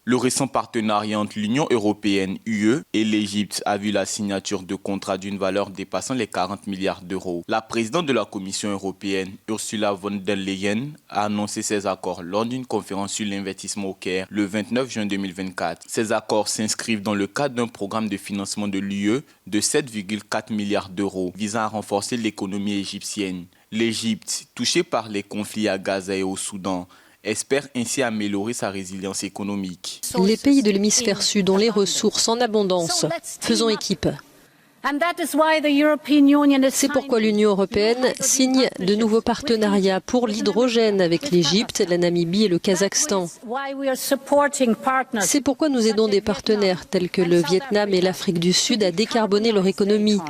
Le récent partenariat entre l'Union européenne (UE) et l'Égypte a vu la signature de contrats d'une valeur dépassant les 40 milliards d'euros. La présidente de la Commission européenne, Ursula von der Leyen, a annoncé ces accords lors d'une conférence sur l'investissement au Caire le 29 juin 2024. Ces accords s'inscrivent dans le cadre d'un programme de financement de l'UE de 7,4 milliards d'euros visant à renforcer l'économie égyptienne. L'Égypte, touchée par les conflits à Gaza et au Soudan, espère ainsi améliorer sa résilience économique. Les pays de l'hémisphère sud ont les ressources en abondance. Faisons équipe. C'est pourquoi l'Union européenne signe de nouveaux partenariats pour l'hydrogène avec l'Égypte, la Namibie et le Kazakhstan. C'est pourquoi nous aidons des partenaires tels que le Vietnam et l'Afrique du Sud à décarboner leur économie.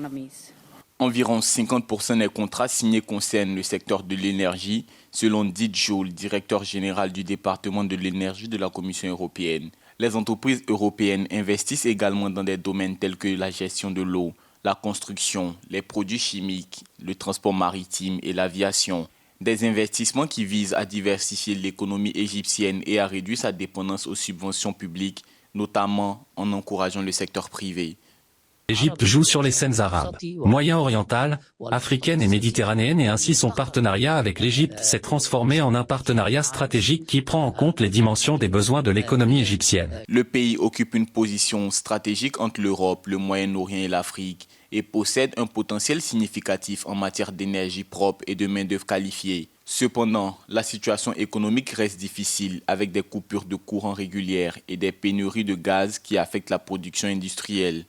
Environ 50% des contrats signés concernent le secteur de l'énergie, selon Dit Joule, directeur général du département de l'énergie de la Commission européenne. Les entreprises européennes investissent également dans des domaines tels que la gestion de l'eau, la construction, les produits chimiques, le transport maritime et l'aviation. Des investissements qui visent à diversifier l'économie égyptienne et à réduire sa dépendance aux subventions publiques, notamment en encourageant le secteur privé. L'Égypte joue sur les scènes arabes, moyen-orientales, africaines et méditerranéennes et ainsi son partenariat avec l'Égypte s'est transformé en un partenariat stratégique qui prend en compte les dimensions des besoins de l'économie égyptienne. Le pays occupe une position stratégique entre l'Europe, le Moyen-Orient et l'Afrique et possède un potentiel significatif en matière d'énergie propre et de main-d'œuvre qualifiée. Cependant, la situation économique reste difficile avec des coupures de courant régulières et des pénuries de gaz qui affectent la production industrielle.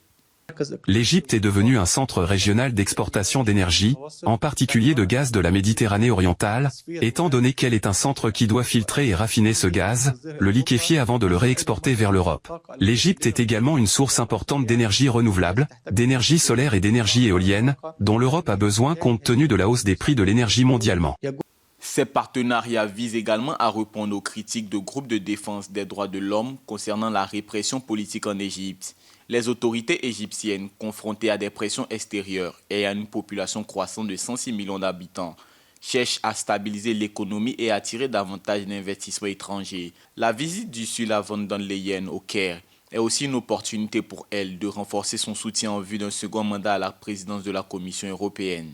L'Égypte est devenue un centre régional d'exportation d'énergie, en particulier de gaz de la Méditerranée orientale, étant donné qu'elle est un centre qui doit filtrer et raffiner ce gaz, le liquéfier avant de le réexporter vers l'Europe. L'Égypte est également une source importante d'énergie renouvelable, d'énergie solaire et d'énergie éolienne, dont l'Europe a besoin compte tenu de la hausse des prix de l'énergie mondialement. Ces partenariats visent également à répondre aux critiques de groupes de défense des droits de l'homme concernant la répression politique en Égypte. Les autorités égyptiennes, confrontées à des pressions extérieures et à une population croissante de 106 millions d'habitants, cherchent à stabiliser l'économie et à attirer davantage d'investissements étrangers. La visite d'Ursula von der Leyen au Caire est aussi une opportunité pour elle de renforcer son soutien en vue d'un second mandat à la présidence de la Commission européenne.